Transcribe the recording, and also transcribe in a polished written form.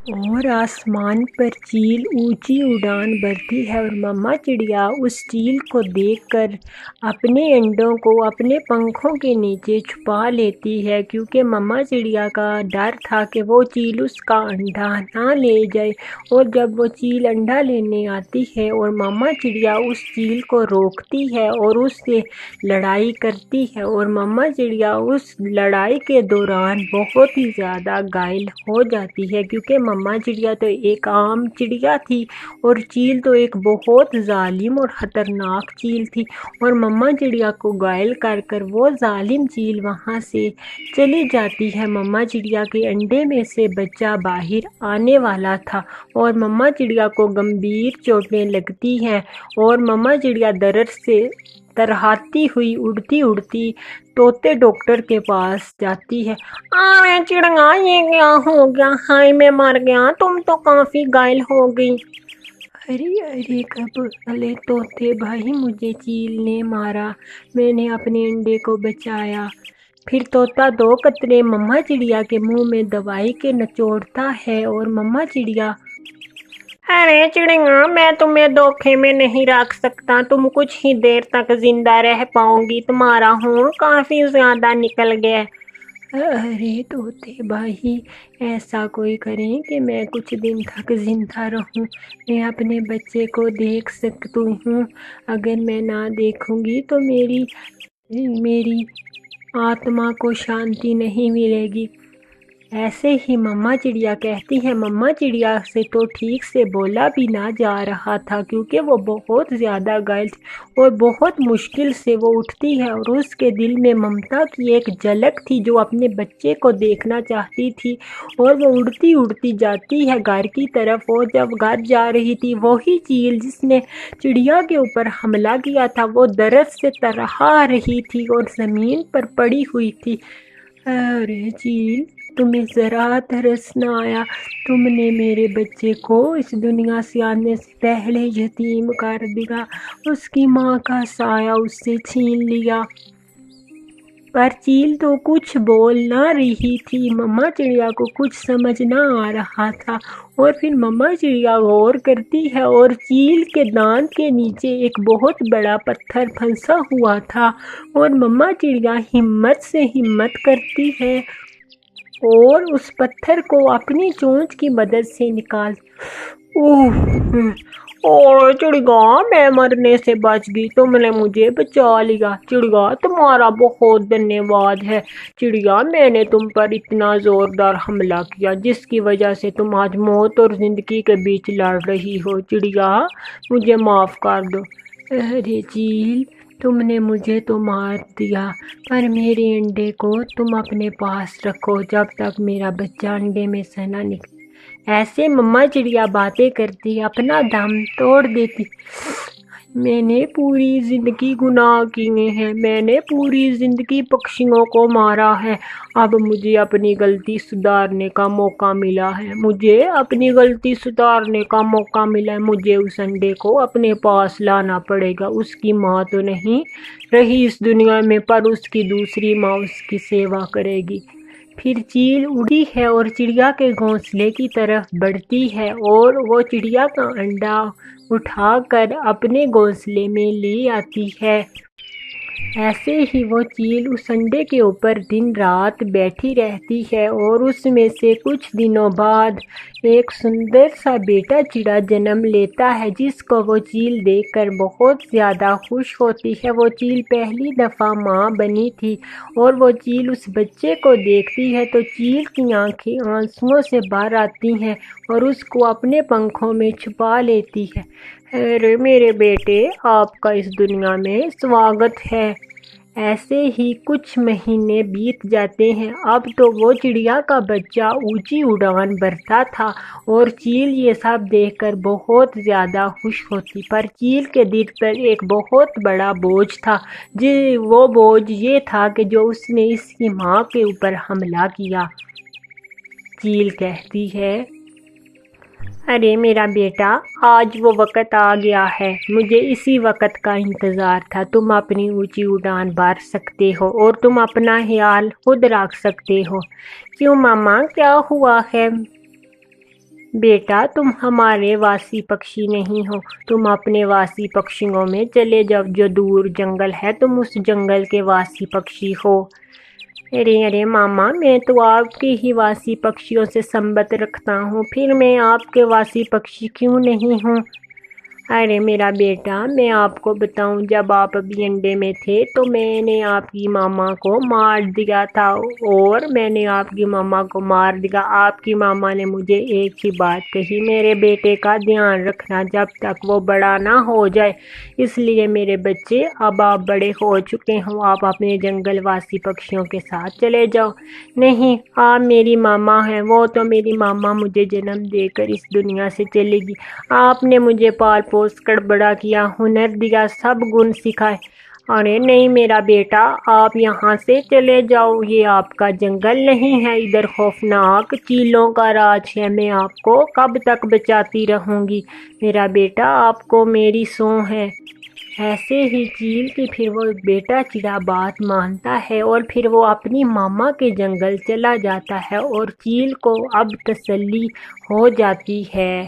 اور آسمان پر چیل اونچی اڑان بھرتی ہے اور مما چڑیا اس چیل کو دیکھ کر اپنے انڈوں کو اپنے پنکھوں کے نیچے چھپا لیتی ہے، کیونکہ مما چڑیا کا ڈر تھا کہ وہ چیل اس کا انڈا نہ لے جائے۔ اور جب وہ چیل انڈا لینے آتی ہے اور مما چڑیا اس چیل کو روکتی ہے اور اس سے لڑائی کرتی ہے، اور مما چڑیا اس لڑائی کے دوران بہت ہی زیادہ گھائل ہو جاتی ہے، کیونکہ مما چڑیا تو ایک عام چڑیا تھی اور چیل تو ایک بہت ظالم اور خطرناک چیل تھی، اور مما چڑیا کو گھائل کر کر وہ ظالم چیل وہاں سے چلی جاتی ہے۔ مما چڑیا کے انڈے میں سے بچہ باہر آنے والا تھا اور مما چڑیا کو گمبھیر چوٹیں لگتی ہیں، اور مما چڑیا درد سے ترہاتی ہوئی اڑتی اڑتی طوطے ڈاکٹر کے پاس جاتی ہے۔ میں چڑیا، یہ کیا ہو گیا؟ ہائے میں مر گیا، تم تو کافی گھائل ہو گئی۔ ارے ارے کبلے طوطے بھائی، مجھے چیل نے مارا، میں نے اپنے انڈے کو بچایا۔ پھر طوطا دو قطرے مما چڑیا کے منہ میں دوائی کے نچوڑتا ہے اور مما چڑیا، ارے چڑیا، میں تمہیں دھوکے میں نہیں رکھ سکتا، تم کچھ ہی دیر تک زندہ رہ پاؤ گی، تمہارا خون کافی زیادہ نکل گیا۔ ارے طوطے بھائی، ایسا کوئی کرے کہ میں کچھ دن تک زندہ رہوں، میں اپنے بچے کو دیکھ سکتی ہوں، اگر میں نہ دیکھوں گی تو میری آتما کو شانتی نہیں ملے گی۔ ایسے ہی مما چڑیا کہتی ہے۔ مما چڑیا سے تو ٹھیک سے بولا بھی نہ جا رہا تھا، کیونکہ وہ بہت زیادہ گھائل تھی اور بہت مشکل سے وہ اٹھتی ہے، اور اس کے دل میں ممتا کی ایک جھلک تھی جو اپنے بچے کو دیکھنا چاہتی تھی، اور وہ اڑتی اڑتی جاتی ہے گھر کی طرف، اور جب گھر جا رہی تھی وہی چیل جس نے چڑیا کے اوپر حملہ کیا تھا وہ درد سے ترہا رہی تھی اور زمین پر پڑی ہوئی تھی۔ ارے چیل، تمہیں ذرا ترس نہ آیا؟ تم نے میرے بچے کو اس دنیا سے آنے سے پہلے یتیم کر دیا، اس کی ماں کا سایہ اس سے چھین لیا۔ پر چیل تو کچھ بول نہ رہی تھی، مما چڑیا کو کچھ سمجھ نہ آ رہا تھا، اور پھر مما چڑیا غور کرتی ہے اور چیل کے دانت کے نیچے ایک بہت بڑا پتھر پھنسا ہوا تھا، اور مما چڑیا ہمت سے ہمت کرتی ہے اور اس پتھر کو اپنی چونچ کی مدد سے نکال۔ اور چڑیا، میں مرنے سے بچ گئی، تم نے مجھے بچا لیا۔ چڑیا، تمہارا بہت دھنیہ واد ہے۔ چڑیا، میں نے تم پر اتنا زوردار حملہ کیا جس کی وجہ سے تم آج موت اور زندگی کے بیچ لڑ رہی ہو۔ چڑیا، مجھے معاف کر دو۔ ارے چیل، تم نے مجھے تو مار دیا، پر میرے انڈے کو تم اپنے پاس رکھو جب تک میرا بچہ انڈے میں سے نہ نکلے۔ ایسے مما چڑیا باتیں کرتی اپنا دم توڑ دیتی۔ میں نے پوری زندگی گناہ کیے ہیں، میں نے پوری زندگی پکشیوں کو مارا ہے، اب مجھے اپنی غلطی سدھارنے کا موقع ملا ہے، مجھے اپنی غلطی سدھارنے کا موقع ملا ہے، مجھے اس انڈے کو اپنے پاس لانا پڑے گا۔ اس کی ماں تو نہیں رہی اس دنیا میں، پر اس کی دوسری ماں اس کی سیوا کرے گی۔ پھر چیل اڑی ہے اور چڑیا کے گھونسلے کی طرف بڑھتی ہے، اور وہ چڑیا کا انڈا اٹھا کر اپنے گھونسلے میں لے آتی ہے۔ ایسے ہی وہ چیل اس انڈے کے اوپر دن رات بیٹھی رہتی ہے، اور اس میں سے کچھ دنوں بعد ایک سندر سا بیٹا چڑیا جنم لیتا ہے، جس کو وہ چیل دیکھ کر بہت زیادہ خوش ہوتی ہے۔ وہ چیل پہلی دفعہ ماں بنی تھی، اور وہ چیل اس بچے کو دیکھتی ہے تو چیل کی آنکھیں آنسوؤں سے بھر آتی ہیں اور اس کو اپنے پنکھوں میں چھپا لیتی ہے۔ ارے میرے بیٹے، آپ کا اس دنیا میں سواگت ہے۔ ایسے ہی کچھ مہینے بیت جاتے ہیں۔ اب تو وہ چڑیا کا بچہ اونچی اڑان بھرتا تھا، اور چیل یہ سب دیکھ کر بہت زیادہ خوش ہوتی، پر چیل کے دل پر ایک بہت بڑا بوجھ تھا۔ وہ بوجھ یہ تھا کہ جو اس نے اس کی ماں کے اوپر حملہ کیا۔ چیل کہتی ہے، ارے میرا بیٹا، آج وہ وقت آ گیا ہے، مجھے اسی وقت کا انتظار تھا۔ تم اپنی اونچی اڑان بھر سکتے ہو اور تم اپنا خیال خود رکھ سکتے ہو۔ کیوں ماما، کیا ہوا ہے؟ بیٹا تم ہمارے واسی پکشی نہیں ہو، تم اپنے واسی پکشیوں میں چلے جاؤ، جو دور جنگل ہے تم اس جنگل کے واسی پکشی ہو۔ ارے ماما، میں تو آپ کے ہی واسی پکشیوں سے سمبت رکھتا ہوں، پھر میں آپ کے واسی پکشی کیوں نہیں ہوں؟ ارے میرا بیٹا، میں آپ کو بتاؤں، جب آپ ابھی انڈے میں تھے تو میں نے آپ کی ماما کو مار دیا تھا، اور میں نے آپ کی ماما کو مار دیا۔ آپ کی ماما نے مجھے ایک ہی بات کہی، میرے بیٹے کا دھیان رکھنا جب تک وہ بڑا نہ ہو جائے۔ اس لیے میرے بچے، اب آپ بڑے ہو چکے ہو، آپ اپنے جنگل واسی پکشیوں کے ساتھ چلے جاؤ۔ نہیں، آپ میری ماما ہیں، وہ تو میری ماما مجھے جنم دے کر اس دنیا سے چلے گی۔ آپ نے مجھے پال پوس کر بڑا کیا، ہنر دیا، سب گن سکھائے۔ ارے نہیں میرا بیٹا، آپ یہاں سے چلے جاؤ، یہ آپ کا جنگل نہیں ہے، ادھر خوفناک چیلوں کا راج ہے، میں آپ کو کب تک بچاتی رہوں گی؟ میرا بیٹا، آپ کو میری سوں ہے۔ ایسے ہی چیل کی پھر وہ بیٹا چڑیا بات مانتا ہے، اور پھر وہ اپنی ماما کے جنگل چلا جاتا ہے، اور چیل کو اب تسلی ہو جاتی ہے۔